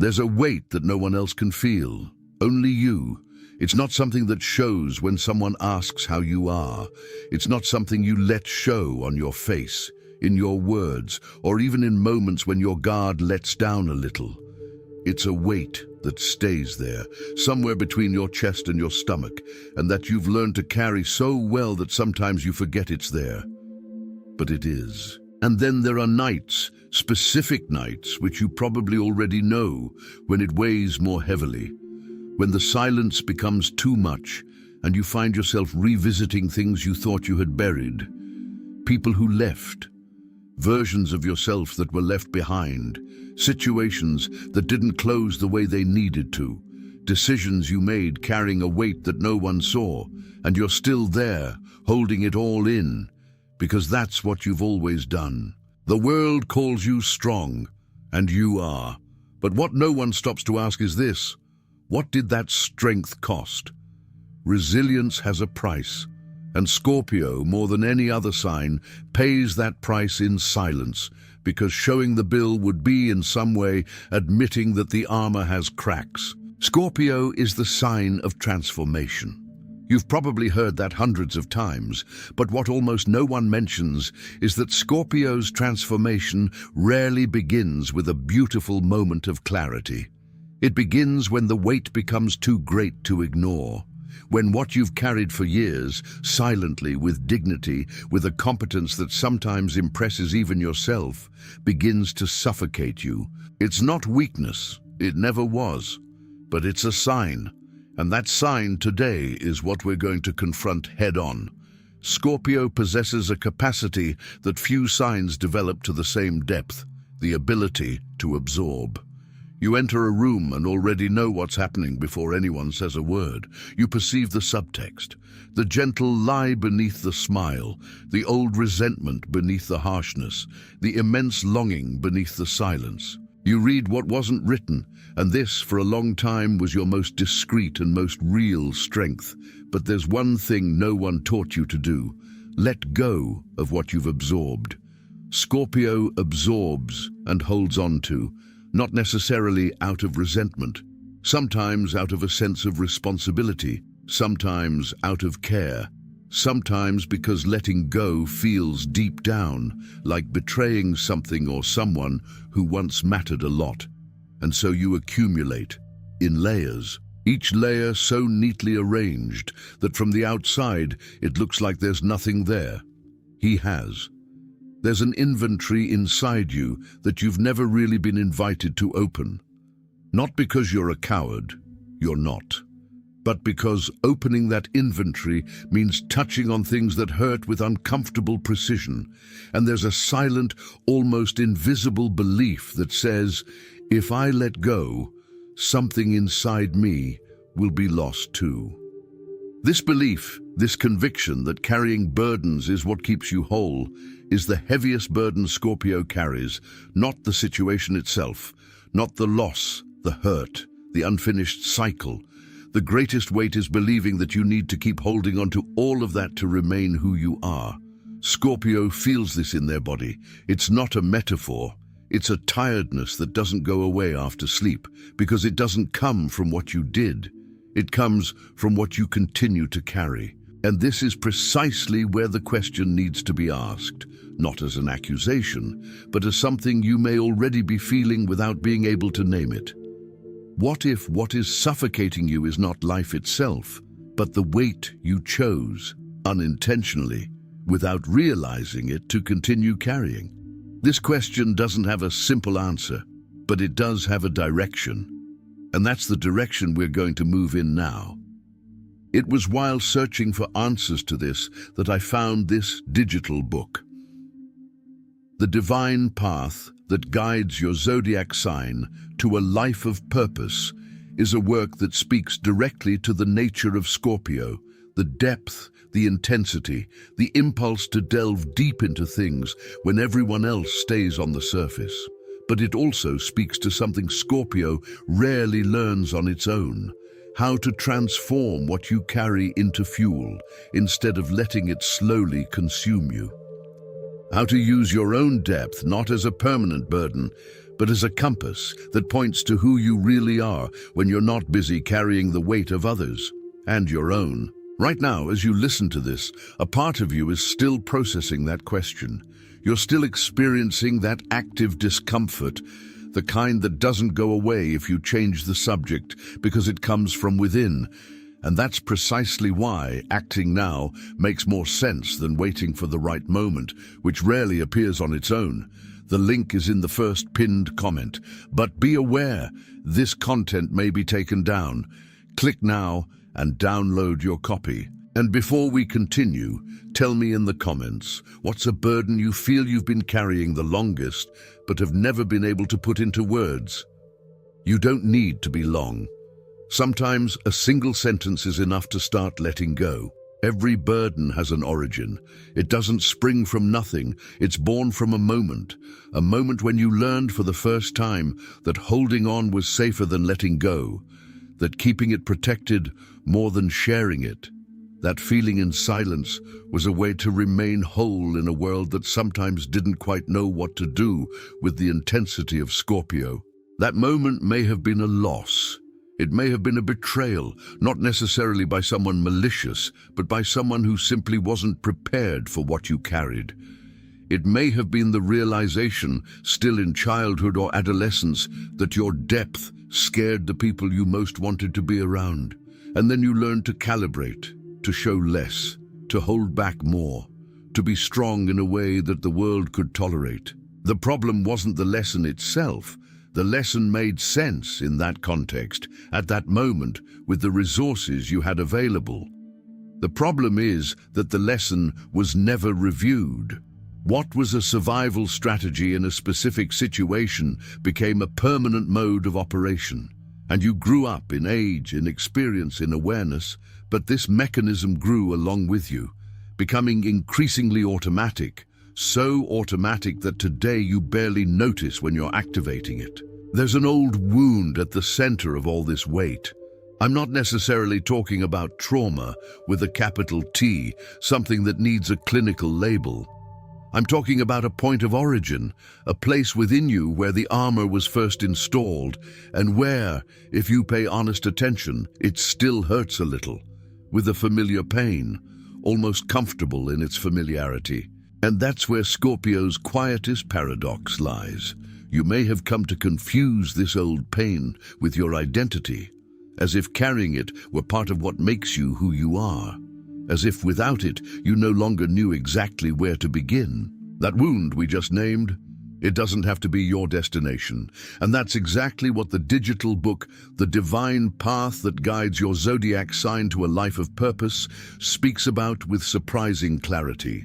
There's a weight that no one else can feel, only you. It's not something that shows when someone asks how you are. It's not something you let show on your face, in your words, or even in moments when your guard lets down a little. It's a weight that stays there, somewhere between your chest and your stomach, and that you've learned to carry so well that sometimes you forget it's there. But it is. And then there are nights, specific nights, which you probably already know, when it weighs more heavily, when the silence becomes too much and you find yourself revisiting things you thought you had buried, people who left, versions of yourself that were left behind, situations that didn't close the way they needed to, decisions you made carrying a weight that no one saw, and you're still there, holding it all in, because that's what you've always done. The world calls you strong, and you are. But what no one stops to ask is this: what did that strength cost? Resilience has a price, and Scorpio, more than any other sign, pays that price in silence, because showing the bill would be, in some way, admitting that the armor has cracks. Scorpio is the sign of transformation. You've probably heard that hundreds of times, but what almost no one mentions is that Scorpio's transformation rarely begins with a beautiful moment of clarity. It begins when the weight becomes too great to ignore, when what you've carried for years, silently, with dignity, with a competence that sometimes impresses even yourself, begins to suffocate you. It's not weakness, it never was, but it's a sign. And that sign today is what we're going to confront head-on. Scorpio possesses a capacity that few signs develop to the same depth, the ability to absorb. You enter a room and already know what's happening before anyone says a word. You perceive the subtext, the gentle lie beneath the smile, the old resentment beneath the harshness, the immense longing beneath the silence. You read what wasn't written, and this, for a long time, was your most discreet and most real strength. But there's one thing no one taught you to do: let go of what you've absorbed. Scorpio absorbs and holds on to, not necessarily out of resentment, sometimes out of a sense of responsibility, sometimes out of care, sometimes because letting go feels deep down like betraying something or someone who once mattered a lot. And so you accumulate in layers, each layer so neatly arranged that from the outside it looks like there's nothing there. He has. There's an inventory inside you that you've never really been invited to open. Not because you're a coward, you're not, but because opening that inventory means touching on things that hurt with uncomfortable precision. And there's a silent, almost invisible belief that says, if I let go, something inside me will be lost too. This belief, this conviction that carrying burdens is what keeps you whole, is the heaviest burden Scorpio carries, not the situation itself, not the loss, the hurt, the unfinished cycle. The greatest weight is believing that you need to keep holding on to all of that to remain who you are. Scorpio feels this in their body. It's not a metaphor. It's a tiredness that doesn't go away after sleep, because it doesn't come from what you did. It comes from what you continue to carry. And this is precisely where the question needs to be asked, not as an accusation, but as something you may already be feeling without being able to name it. What if what is suffocating you is not life itself, but the weight you chose, unintentionally, without realizing it, to continue carrying? This question doesn't have a simple answer, but it does have a direction. And that's the direction we're going to move in now. It was while searching for answers to this that I found this digital book. The Divine Path That Guides Your Zodiac Sign to a Life of Purpose is a work that speaks directly to the nature of Scorpio, the depth, the intensity, the impulse to delve deep into things when everyone else stays on the surface. But it also speaks to something Scorpio rarely learns on its own: how to transform what you carry into fuel instead of letting it slowly consume you. How to use your own depth not as a permanent burden, but as a compass that points to who you really are when you're not busy carrying the weight of others and your own. Right now, as you listen to this, a part of you is still processing that question. You're still experiencing that active discomfort, the kind that doesn't go away if you change the subject because it comes from within. And that's precisely why acting now makes more sense than waiting for the right moment, which rarely appears on its own. The link is in the first pinned comment. But be aware, this content may be taken down. Click now and download your copy. And before we continue, tell me in the comments, what's a burden you feel you've been carrying the longest, but have never been able to put into words? You don't need to be long. Sometimes a single sentence is enough to start letting go. Every burden has an origin. It doesn't spring from nothing. It's born from a moment when you learned for the first time that holding on was safer than letting go, that keeping it protected more than sharing it. That feeling in silence was a way to remain whole in a world that sometimes didn't quite know what to do with the intensity of Scorpio. That moment may have been a loss. It may have been a betrayal, not necessarily by someone malicious, but by someone who simply wasn't prepared for what you carried. It may have been the realization, still in childhood or adolescence, that your depth scared the people you most wanted to be around. And then you learned to calibrate, to show less, to hold back more, to be strong in a way that the world could tolerate. The problem wasn't the lesson itself. The lesson made sense in that context, at that moment, with the resources you had available. The problem is that the lesson was never reviewed. What was a survival strategy in a specific situation became a permanent mode of operation. And you grew up in age, in experience, in awareness, but this mechanism grew along with you, becoming increasingly automatic, so automatic that today you barely notice when you're activating it. There's an old wound at the center of all this weight. I'm not necessarily talking about trauma with a capital T, something that needs a clinical label. I'm talking about a point of origin, a place within you where the armor was first installed, and where, if you pay honest attention, it still hurts a little, with a familiar pain, almost comfortable in its familiarity. And that's where Scorpio's quietest paradox lies. You may have come to confuse this old pain with your identity, as if carrying it were part of what makes you who you are. As if without it, you no longer knew exactly where to begin. That wound we just named, it doesn't have to be your destination. And that's exactly what the digital book, The Divine Path That Guides Your Zodiac Sign to a Life of Purpose, speaks about with surprising clarity.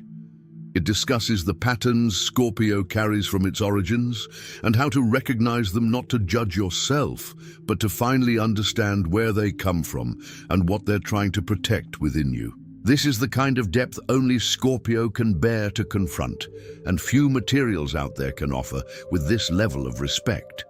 It discusses the patterns Scorpio carries from its origins and how to recognize them, not to judge yourself, but to finally understand where they come from and what they're trying to protect within you. This is the kind of depth only Scorpio can bear to confront, and few materials out there can offer with this level of respect.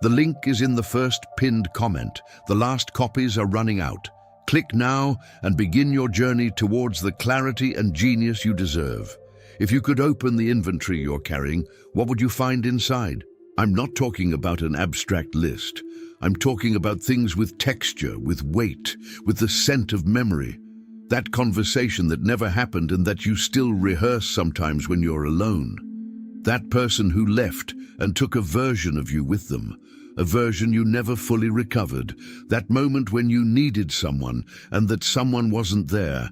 The link is in the first pinned comment. The last copies are running out. Click now and begin your journey towards the clarity and genius you deserve. If you could open the inventory you're carrying, what would you find inside? I'm not talking about an abstract list. I'm talking about things with texture, with weight, with the scent of memory. That conversation that never happened and that you still rehearse sometimes when you're alone. That person who left and took a version of you with them, a version you never fully recovered. That moment when you needed someone and that someone wasn't there,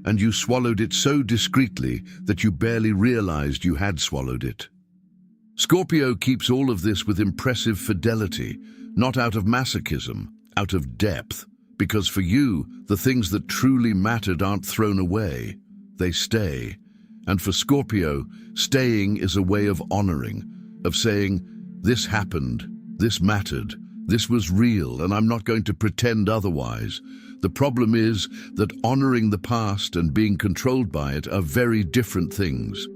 and you swallowed it so discreetly that you barely realized you had swallowed it. Scorpio keeps all of this with impressive fidelity, not out of masochism, out of depth. Because for you, the things that truly mattered aren't thrown away, they stay. And for Scorpio, staying is a way of honoring, of saying, this happened, this mattered, this was real, and I'm not going to pretend otherwise. The problem is that honoring the past and being controlled by it are very different things.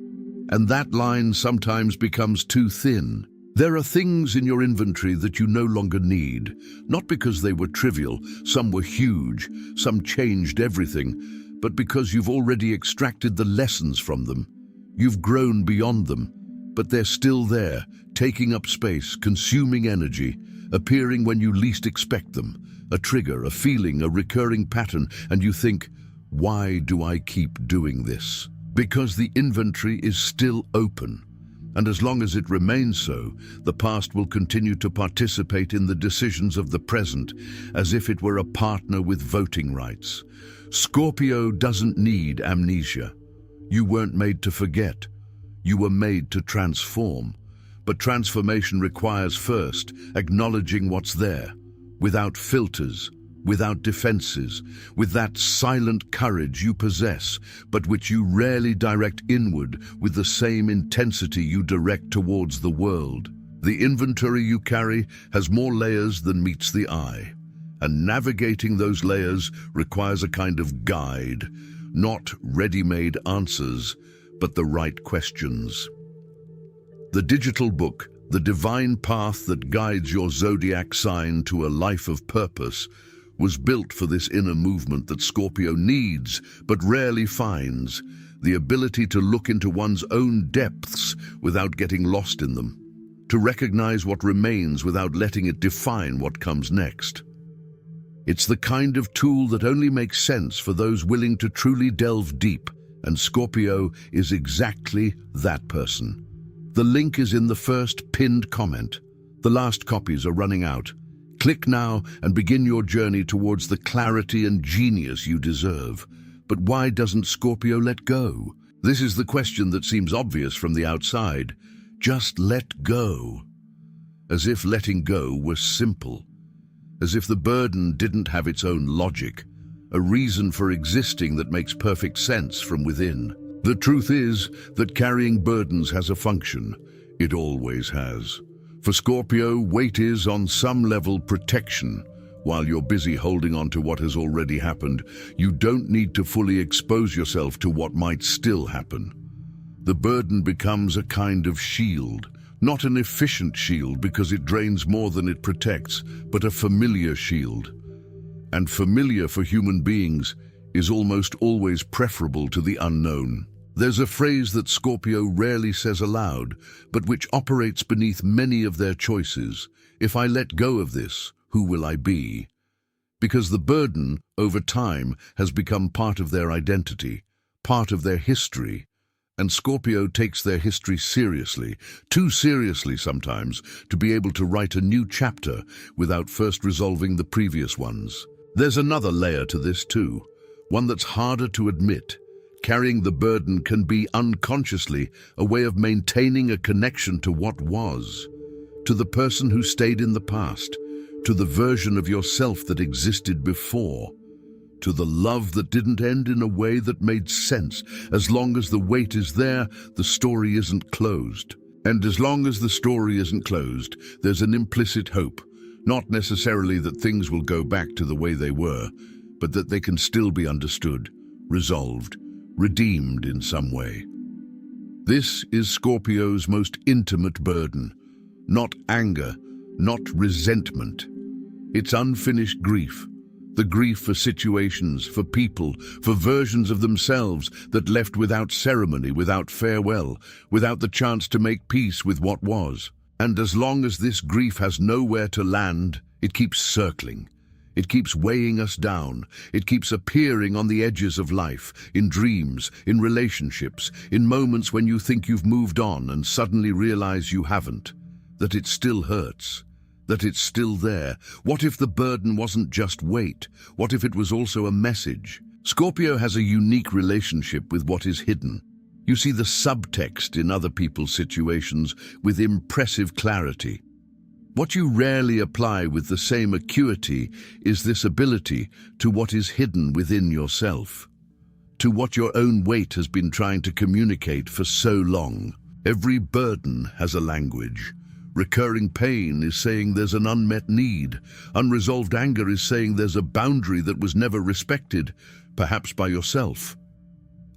And that line sometimes becomes too thin. There are things in your inventory that you no longer need, not because they were trivial, some were huge, some changed everything, but because you've already extracted the lessons from them. You've grown beyond them. but they're still there, taking up space, consuming energy, appearing when you least expect them. A trigger, a feeling, a recurring pattern, and you think, why do I keep doing this? Because the inventory is still open. And as long as it remains so, the past will continue to participate in the decisions of the present, as if it were a partner with voting rights. Scorpio doesn't need amnesia. You weren't made to forget. You were made to transform. But transformation requires first acknowledging what's there, without filters, without defenses, with that silent courage you possess, but which you rarely direct inward with the same intensity you direct towards the world. The inventory you carry has more layers than meets the eye, and navigating those layers requires a kind of guide, not ready-made answers, but the right questions. The digital book, The Divine Path That Guides Your Zodiac Sign to a Life of Purpose, was built for this inner movement that Scorpio needs but rarely finds, the ability to look into one's own depths without getting lost in them, to recognize what remains without letting it define what comes next. It's the kind of tool that only makes sense for those willing to truly delve deep, and Scorpio is exactly that person. The link is in the first pinned comment. The last copies are running out. Click now and begin your journey towards the clarity and genius you deserve. But why doesn't Scorpio let go? This is the question that seems obvious from the outside. Just let go. As if letting go were simple. As if the burden didn't have its own logic, a reason for existing that makes perfect sense from within. The truth is that carrying burdens has a function. It always has. For Scorpio, weight is, on some level, protection. While you're busy holding on to what has already happened, you don't need to fully expose yourself to what might still happen. The burden becomes a kind of shield. Not an efficient shield because it drains more than it protects, but a familiar shield. And familiar for human beings is almost always preferable to the unknown. There's a phrase that Scorpio rarely says aloud, but which operates beneath many of their choices. If I let go of this, who will I be? Because the burden, over time, has become part of their identity, part of their history. And Scorpio takes their history seriously, too seriously sometimes, to be able to write a new chapter without first resolving the previous ones. There's another layer to this too, one that's harder to admit. Carrying the burden can be unconsciously a way of maintaining a connection to what was, to the person who stayed in the past, to the version of yourself that existed before, to the love that didn't end in a way that made sense. As long as the weight is there, the story isn't closed. And as long as the story isn't closed, there's an implicit hope, not necessarily that things will go back to the way they were, but that they can still be understood, resolved, redeemed in some way. This is Scorpio's most intimate burden, not anger, not resentment. It's unfinished grief, the grief for situations, for people, for versions of themselves that left without ceremony, without farewell, without the chance to make peace with what was. And as long as this grief has nowhere to land, it keeps circling. It keeps weighing us down. It keeps appearing on the edges of life, in dreams, in relationships, in moments when you think you've moved on and suddenly realize you haven't, that it still hurts, that it's still there. What if the burden wasn't just weight? What if it was also a message? Scorpio has a unique relationship with what is hidden. You see the subtext in other people's situations with impressive clarity. What you rarely apply with the same acuity is this ability to what is hidden within yourself, to what your own weight has been trying to communicate for so long. Every burden has a language. Recurring pain is saying there's an unmet need. Unresolved anger is saying there's a boundary that was never respected, perhaps by yourself.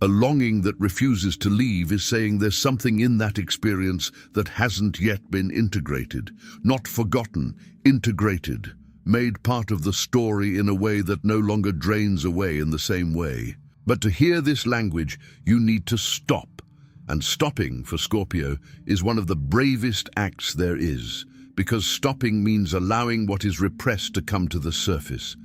A longing that refuses to leave is saying there's something in that experience that hasn't yet been integrated, not forgotten, integrated, made part of the story in a way that no longer drains away in the same way. But to hear this language, you need to stop And stopping, for Scorpio, is one of the bravest acts there is, because stopping means allowing what is repressed to come to the surface.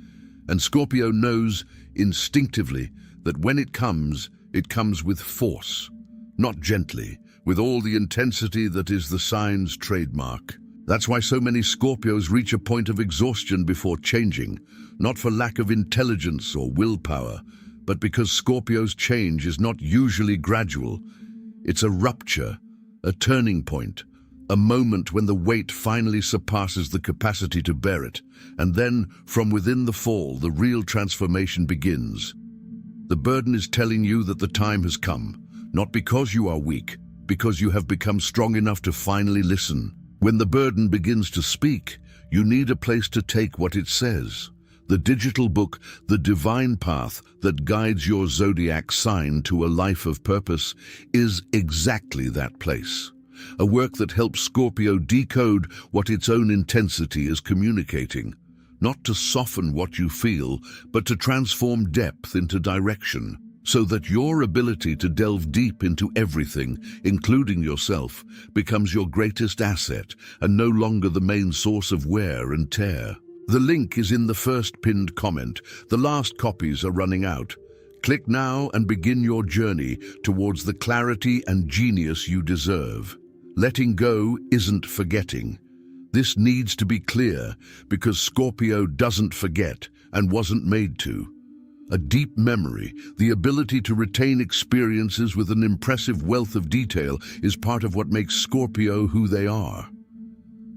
And Scorpio knows instinctively that when it comes with force, not gently, with all the intensity that is the sign's trademark. That's why so many Scorpios reach a point of exhaustion before changing, not for lack of intelligence or willpower, but because Scorpio's change is not usually gradual. It's a rupture, a turning point, a moment when the weight finally surpasses the capacity to bear it, and then, from within the fall, the real transformation begins. The burden is telling you that the time has come, not because you are weak, because you have become strong enough to finally listen. When the burden begins to speak, you need a place to take what it says. The digital book, The Divine Path that guides your zodiac sign to a life of purpose, is exactly that place. A work that helps Scorpio decode what its own intensity is communicating, not to soften what you feel, but to transform depth into direction, so that your ability to delve deep into everything, including yourself, becomes your greatest asset and no longer the main source of wear and tear. The link is in the first pinned comment. The last copies are running out. Click now and begin your journey towards the clarity and genius you deserve. Letting go isn't forgetting. This needs to be clear because Scorpio doesn't forget and wasn't made to. A deep memory, the ability to retain experiences with an impressive wealth of detail, is part of what makes Scorpio who they are.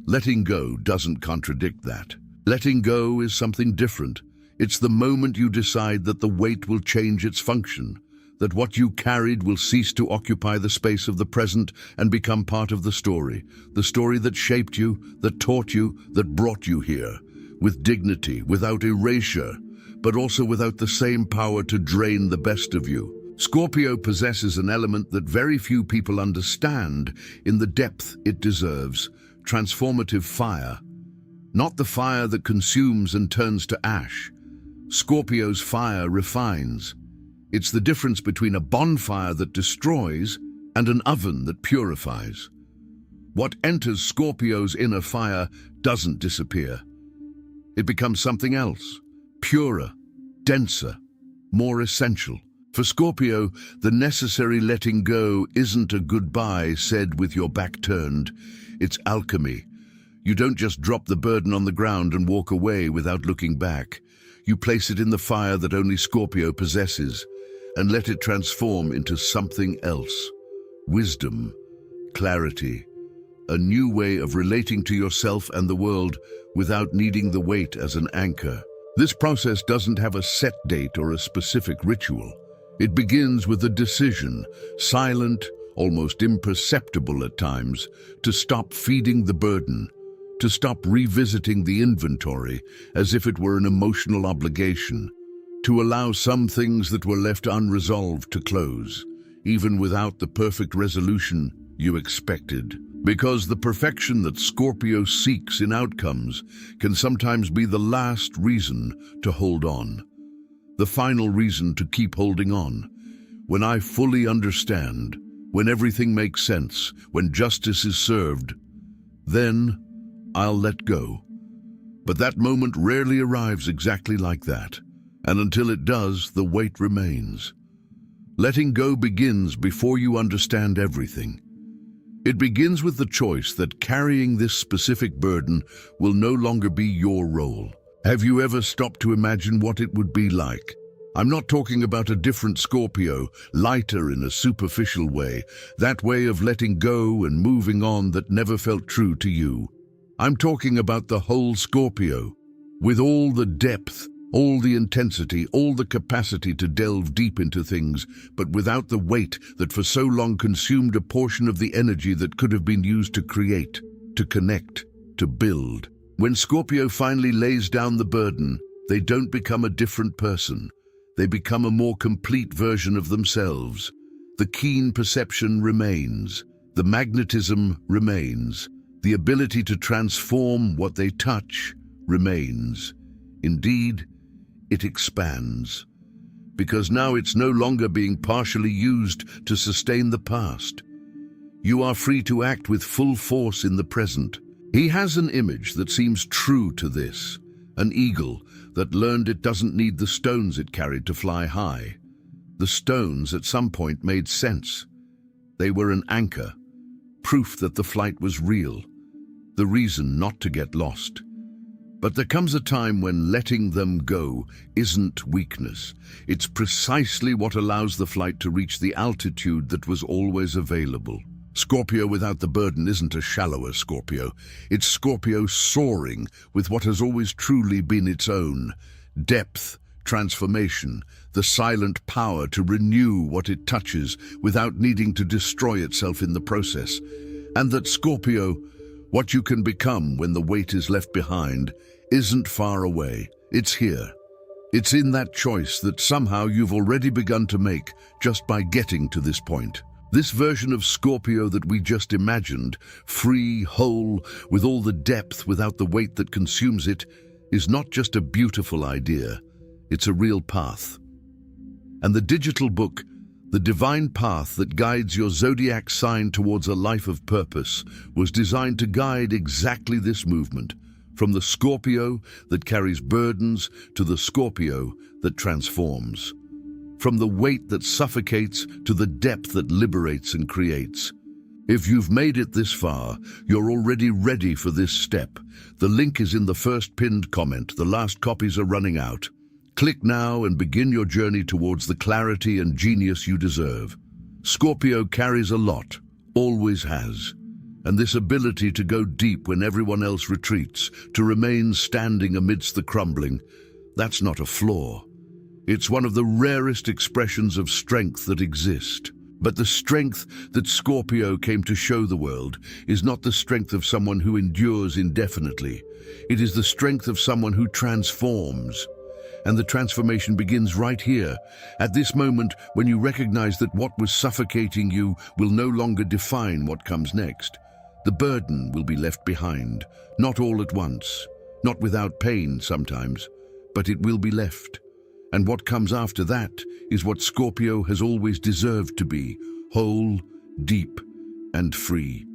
Letting go doesn't contradict that. Letting go is something different. It's the moment you decide that the weight will change its function, that what you carried will cease to occupy the space of the present and become part of the story that shaped you, that taught you, that brought you here, with dignity, without erasure, but also without the same power to drain the best of you. Scorpio possesses an element that very few people understand in the depth it deserves: transformative fire. Not the fire that consumes and turns to ash. Scorpio's fire refines. It's the difference between a bonfire that destroys and an oven that purifies. What enters Scorpio's inner fire doesn't disappear. It becomes something else, purer, denser, more essential. For Scorpio, the necessary letting go isn't a goodbye said with your back turned. It's alchemy. You don't just drop the burden on the ground and walk away without looking back. You place it in the fire that only Scorpio possesses and let it transform into something else. Wisdom, clarity, a new way of relating to yourself and the world without needing the weight as an anchor. This process doesn't have a set date or a specific ritual. It begins with a decision, silent, almost imperceptible at times, to stop feeding the burden, to stop revisiting the inventory as if it were an emotional obligation, to allow some things that were left unresolved to close, even without the perfect resolution you expected. Because the perfection that Scorpio seeks in outcomes can sometimes be the last reason to hold on, the final reason to keep holding on. When I fully understand, when everything makes sense, when justice is served, then I'll let go. But that moment rarely arrives exactly like that, and until it does, the weight remains. Letting go begins before you understand everything. It begins with the choice that carrying this specific burden will no longer be your role. Have you ever stopped to imagine what it would be like? I'm not talking about a different Scorpio, lighter in a superficial way, that way of letting go and moving on that never felt true to you. I'm talking about the whole Scorpio, with all the depth, all the intensity, all the capacity to delve deep into things, but without the weight that for so long consumed a portion of the energy that could have been used to create, to connect, to build. When Scorpio finally lays down the burden, they don't become a different person. They become a more complete version of themselves. The keen perception remains. The magnetism remains. The ability to transform what they touch remains. Indeed, it expands. Because now it's no longer being partially used to sustain the past. You are free to act with full force in the present. He has an image that seems true to this, an eagle that learned it doesn't need the stones it carried to fly high. The stones at some point made sense. They were an anchor, proof that the flight was real, the reason not to get lost. But there comes a time when letting them go isn't weakness. It's precisely what allows the flight to reach the altitude that was always available. Scorpio without the burden isn't a shallower Scorpio. It's Scorpio soaring with what has always truly been its own: depth, transformation, the silent power to renew what it touches without needing to destroy itself in the process. And that Scorpio, what you can become when the weight is left behind, isn't far away. It's here. It's in that choice that somehow you've already begun to make just by getting to this point. This version of Scorpio that we just imagined, free, whole, with all the depth without the weight that consumes it, is not just a beautiful idea, it's a real path. And the digital book, The Divine Path That Guides Your Zodiac Sign Towards a Life of Purpose, was designed to guide exactly this movement, from the Scorpio that carries burdens to the Scorpio that transforms. From the weight that suffocates to the depth that liberates and creates. If you've made it this far, you're already ready for this step. The link is in the first pinned comment. The last copies are running out. Click now and begin your journey towards the clarity and genius you deserve. Scorpio carries a lot, always has. And this ability to go deep when everyone else retreats, to remain standing amidst the crumbling, that's not a flaw. It's one of the rarest expressions of strength that exist. But the strength that Scorpio came to show the world is not the strength of someone who endures indefinitely. It is the strength of someone who transforms. And the transformation begins right here, at this moment when you recognize that what was suffocating you will no longer define what comes next. The burden will be left behind, not all at once, not without pain sometimes, but it will be left. And what comes after that is what Scorpio has always deserved to be: whole, deep, and free.